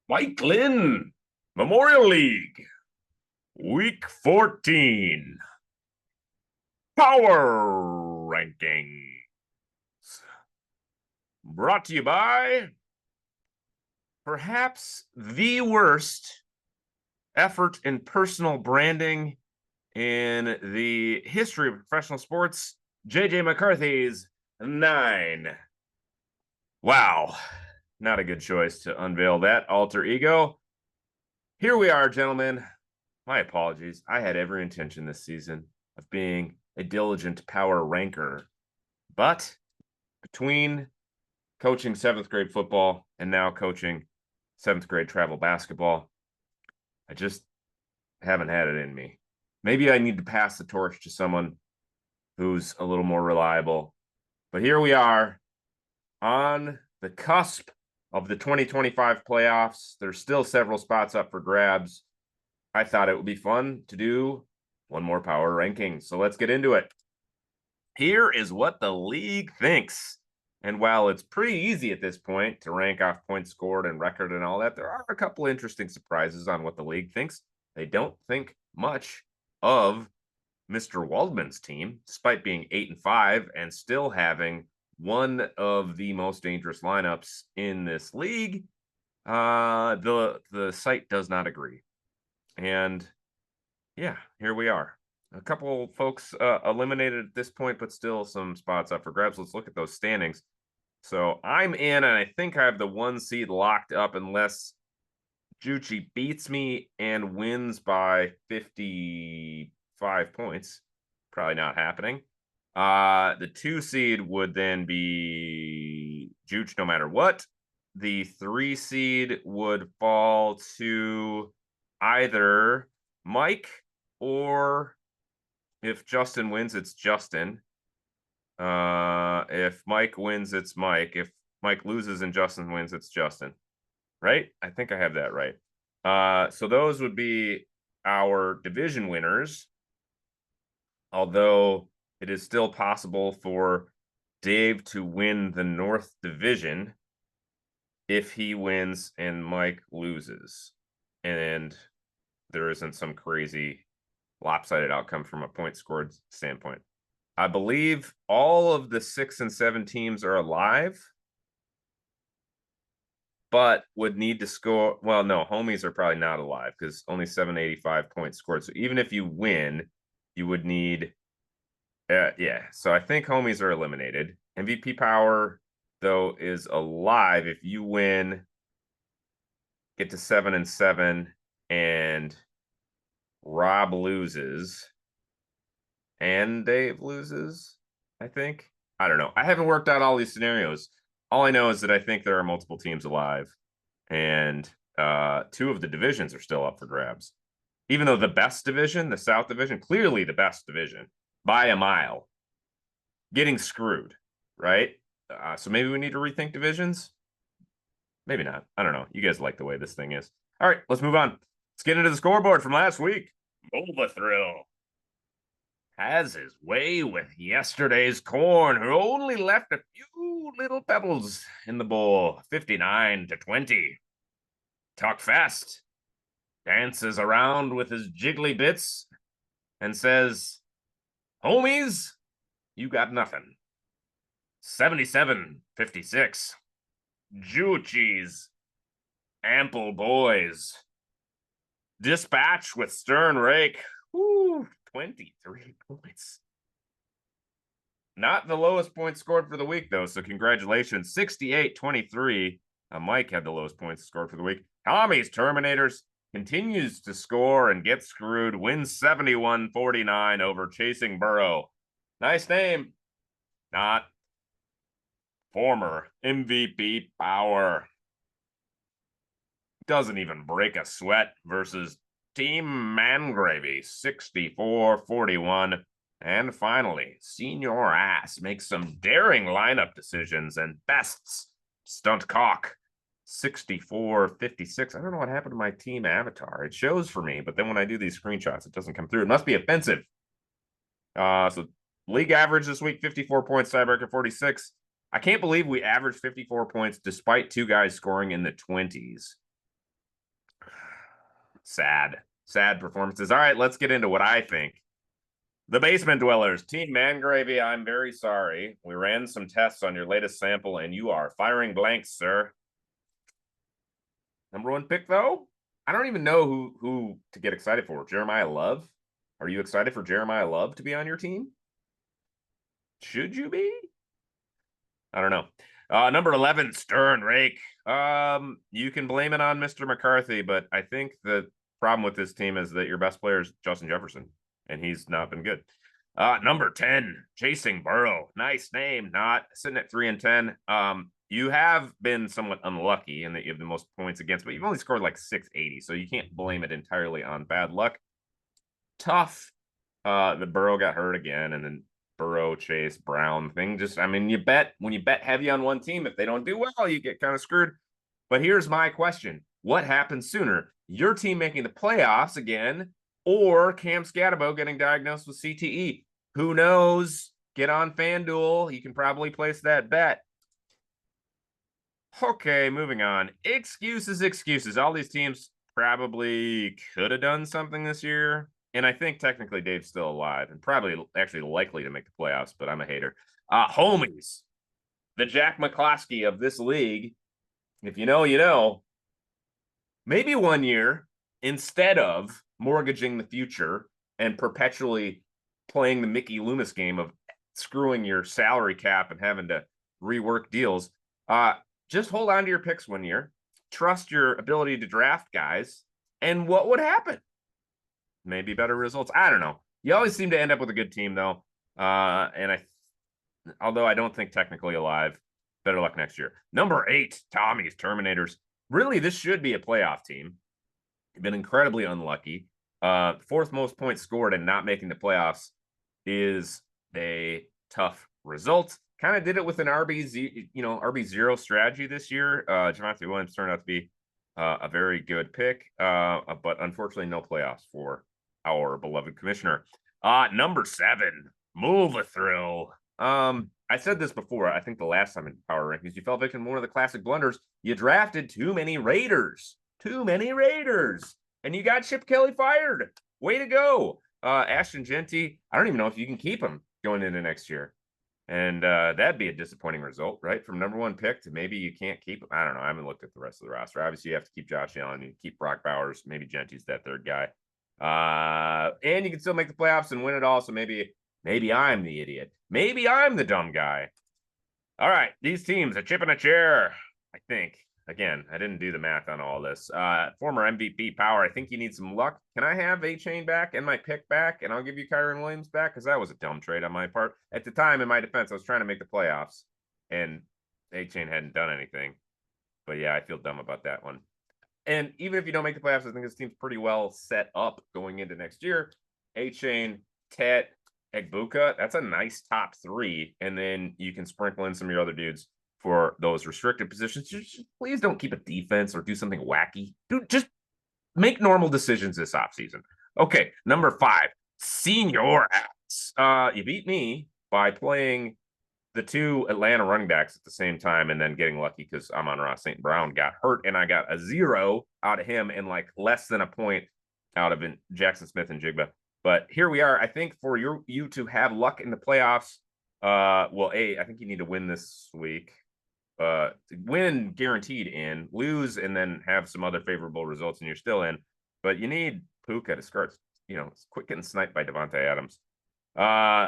Mike Lynn, Memorial League, Week 14, Power Rankings. Brought to you by perhaps the worst effort in personal branding in the history of professional sports, JJ McCarthy's 9. Wow, not a good choice to unveil that alter ego. Here we are, gentlemen. My apologies. I had every intention this season of being a diligent power ranker. But between coaching seventh grade football and now coaching seventh grade travel basketball, I just haven't had it in me. Maybe I need to pass the torch to someone who's a little more reliable. But here we are on the cusp of the 2025 playoffs. There's still several spots up for grabs. I thought it would be fun to do one more power ranking. So let's get into it. Here is what the league thinks. And while it's pretty easy at this point to rank off points scored and record and all that, there are a couple interesting surprises on what the league thinks. They don't think much of Mr. Waldman's team, despite being 8-5 and still having one of the most dangerous lineups in this league. The site does not agree. And yeah, here we are. A couple folks eliminated at this point, but still some spots up for grabs. Let's look at those standings. So I'm in, and I think I have the 1 seed locked up unless Jucci beats me and wins by 55 points. Probably not happening. The 2 seed would then be Juch no matter what. The 3 seed would fall to either Mike, or if Justin wins, it's Justin. If Mike wins, it's Mike. If Mike loses and Justin wins, it's Justin. Right? I think I have that right. So those would be our division winners. Although it is still possible for Dave to win the North Division if he wins and Mike loses. And there isn't some crazy lopsided outcome from a point scored standpoint. I believe all of the 6 and 7 teams are alive, but would need to score. Well, no, homies are probably not alive because only 785 points scored. So even if you win, you would need, yeah. So I think homies are eliminated. MVP Power, though, is alive. If you win, get to 7 and 7, and Rob loses and Dave loses, I think. I don't know. I haven't worked out all these scenarios. All I know is that I think there are multiple teams alive, and 2 of the divisions are still up for grabs. Even though the best division, the South Division, clearly the best division by a mile, getting screwed, right? So maybe we need to rethink divisions. Maybe not. I don't know. You guys like the way this thing is. All right, let's move on. Let's get into the scoreboard from last week. Boba Thrill has his way with yesterday's corn, who only left a few little pebbles in the bowl, 59-20. Talk fast, dances around with his jiggly bits, and says, homies, you got nothing. 77-56. Juchi's ample boys. Dispatch with stern rake. Woo, 23 points. Not the lowest points scored for the week, though, so congratulations. 68-23. Mike had the lowest points scored for the week. Tommy's Terminators continues to score and get screwed. Wins 71-49 over Chasing Burrow. Nice name. Not former MVP Power. Doesn't even break a sweat versus Team Mangravy, 64-41. And finally, Senior Ass makes some daring lineup decisions and bests Stunt Cock, 64-56. I don't know what happened to my team avatar. It shows for me, but then when I do these screenshots, it doesn't come through. It must be offensive. So league average this week, 54 points, tiebreaker 46. I can't believe we averaged 54 points despite 2 guys scoring in the 20s. Sad performances. All right, let's get into what I think. The Basement Dwellers, Team Mangravy, I'm very sorry. We ran some tests on your latest sample, and you are firing blanks, sir. Number one pick, though, I don't even know who to get excited for. Jeremiah Love? Are you excited for Jeremiah Love to be on your team? Should you be? I don't know. Number 11, Stern Rake. You can blame it on Mr. McCarthy, but I think the problem with this team is that your best player is Justin Jefferson, and he's not been good. Number 10, Chasing Burrow. Nice name, not sitting at 3 and 10. You have been somewhat unlucky in that you have the most points against, but you've only scored like 680, so you can't blame it entirely on bad luck. Tough. The Burrow got hurt again, and then Burrow, Chase, Brown thing. Just, I mean, when you bet heavy on one team, if they don't do well, you get kind of screwed. But here's my question. What happens sooner? Your team making the playoffs again, or Cam Scatabo getting diagnosed with CTE? Who knows? Get on FanDuel. You can probably place that bet. Okay, moving on. Excuses. All these teams probably could have done something this year. And I think technically Dave's still alive and probably actually likely to make the playoffs, but I'm a hater. Homies, the Jack McCloskey of this league. If you know, you know. Maybe one year, instead of mortgaging the future and perpetually playing the Mickey Loomis game of screwing your salary cap and having to rework deals, just hold on to your picks one year. Trust your ability to draft guys. And what would happen? Maybe better results. I don't know. You always seem to end up with a good team, though. Although I don't think technically alive, better luck next year. Number 8, Tommy's Terminators. Really, this should be a playoff team. You've been incredibly unlucky. 4th most points scored and not making the playoffs is a tough result. Kind of did it with an RB0 strategy this year. Javonte Williams turned out to be a very good pick, but unfortunately no playoffs for our beloved commissioner. Number 7, Move a Thrill. I said this before, I think the last time in Power Rankings, you fell victim to one of the classic blunders. You drafted too many Raiders. And you got Chip Kelly fired. Way to go. Ashton Genty, I don't even know if you can keep him going into next year. And that'd be a disappointing result, right? From number 1 pick to maybe you can't keep him. I don't know. I haven't looked at the rest of the roster. Obviously, you have to keep Josh Allen. You keep Brock Bowers. Maybe Genty's that 3rd guy. And you can still make the playoffs and win it all. So maybe I'm the idiot. Maybe I'm the dumb guy. All right. These teams, a chip and a chair, I think. Again, I didn't do the math on all this. Former MVP Power, I think you need some luck. Can I have A-Chain back and my pick back, and I'll give you Kyron Williams back? Because that was a dumb trade on my part. At the time, in my defense, I was trying to make the playoffs, and A-Chain hadn't done anything. But yeah, I feel dumb about that one. And even if you don't make the playoffs, I think this team's pretty well set up going into next year. A-Chain, Tet, Egbuka, that's a nice top 3. And then you can sprinkle in some of your other dudes for those restricted positions. Just please don't keep a defense or do something wacky. Just make normal decisions this offseason. Okay, number 5, Senior X. You beat me by playing the 2 Atlanta running backs at the same time and then getting lucky because Amon-Ra St. Brown got hurt and I got a 0 out of him and like less than a point out of Jackson Smith and Jigba. But here we are. I think for you to have luck in the playoffs, I think you need to win this week. Win guaranteed in, lose, and then have some other favorable results, and you're still in. But you need Puka to start, quit getting sniped by Devontae Adams.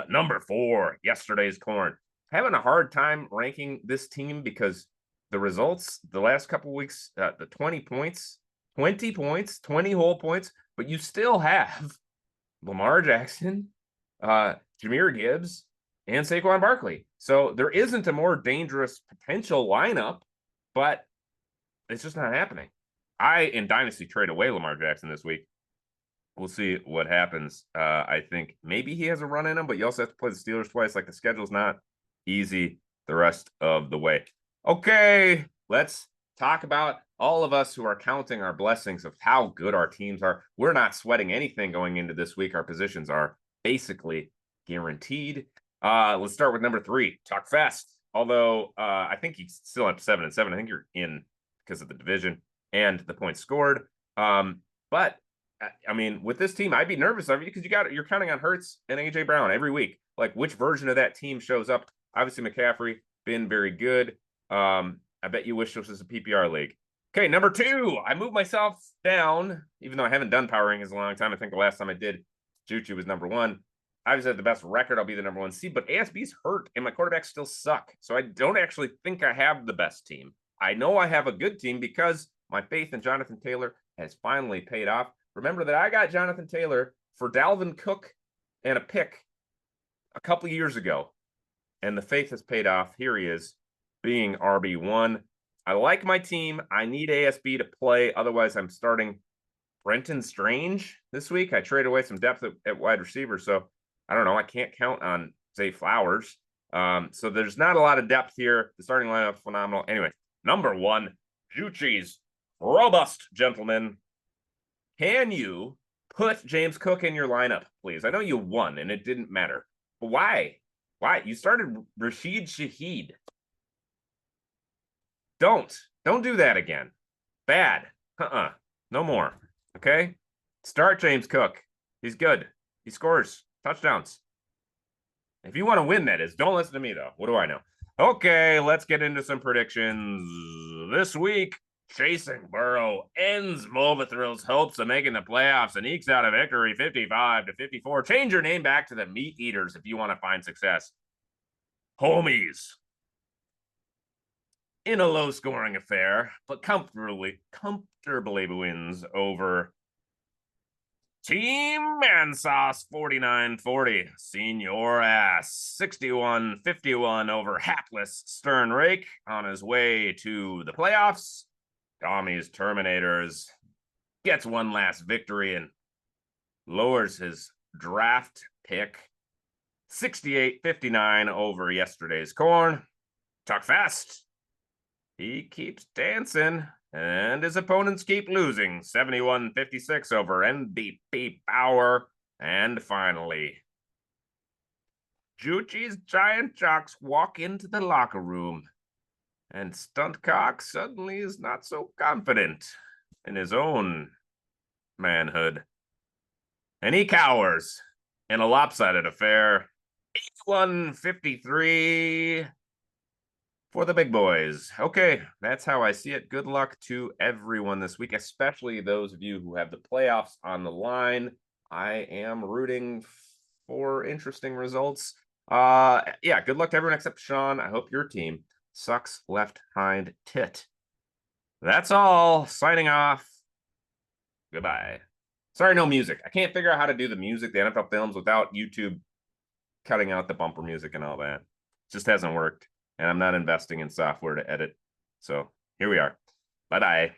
Number 4, yesterday's corn. Having a hard time ranking this team because the results the last couple weeks, the 20 points, 20 whole points, but you still have Lamar Jackson, Jahmyr Gibbs, and Saquon Barkley. So there isn't a more dangerous potential lineup, but it's just not happening. I, in Dynasty, trade away Lamar Jackson this week. We'll see what happens. I think maybe he has a run in him, but you also have to play the Steelers twice. Like, the schedule's not easy the rest of the way. Okay, let's talk about all of us who are counting our blessings of how good our teams are. We're not sweating anything going into this week. Our positions are basically guaranteed. Let's start with number 3, Tuck Fest. Although I think he's still at 7-7. I think you're in because of the division and the points scored. But I mean, with this team, I'd be nervous of you because you're counting on Hurts and AJ Brown every week. Like, which version of that team shows up? Obviously, McCaffrey been very good. I bet you wish this was a PPR league. Okay, number 2. I moved myself down, even though I haven't done power rankings in a long time. I think the last time I did, Juju was number 1. Obviously, have the best record. I'll be the number 1 seed, but ASB's hurt, and my quarterbacks still suck. So I don't actually think I have the best team. I know I have a good team because my faith in Jonathan Taylor has finally paid off. Remember that I got Jonathan Taylor for Dalvin Cook and a pick a couple years ago, and the faith has paid off. Here he is, being RB1. I like my team. I need ASB to play. Otherwise, I'm starting Brenton Strange this week. I traded away some depth at wide receiver, so I don't know. I can't count on Zay Flowers. So there's not a lot of depth here. The starting lineup phenomenal. Anyway, number 1, Juchi's robust gentleman. Can you put James Cook in your lineup, please? I know you won and it didn't matter. But why? Why? You started Rashid Shaheed. Don't do that again. Bad. No more. Okay? Start James Cook. He's good. He scores touchdowns. If you want to win, that is. Don't listen to me, though. What do I know? Okay, let's get into some predictions. This week, Chasing Burrow ends Mova Thrill's hopes of making the playoffs and ekes out a victory 55-54. Change your name back to the Meat Eaters if you want to find success. Homies. In a low-scoring affair, but comfortably wins over Team Mansauce 49-40. Senior ass 61-51 over hapless Stern Rake on his way to the playoffs. Tommy's Terminators gets one last victory and lowers his draft pick 68-59 over yesterday's Corn. Talk fast. He keeps dancing, and his opponents keep losing 71-56 over MVP Power. And finally, Juchi's Giant Jocks walk into the locker room, and Stuntcock suddenly is not so confident in his own manhood. And he cowers in a lopsided affair, 81-53 for the big boys. Okay, that's how I see it. Good luck to everyone this week, especially those of you who have the playoffs on the line. I am rooting for interesting results. Yeah, good luck to everyone except Sean. I hope your team sucks left hind tit. That's all. Signing off. Goodbye. Sorry, no music. I can't figure out how to do the music, the NFL films, without YouTube cutting out the bumper music and all that. It just hasn't worked. And I'm not investing in software to edit. So here we are. Bye-bye.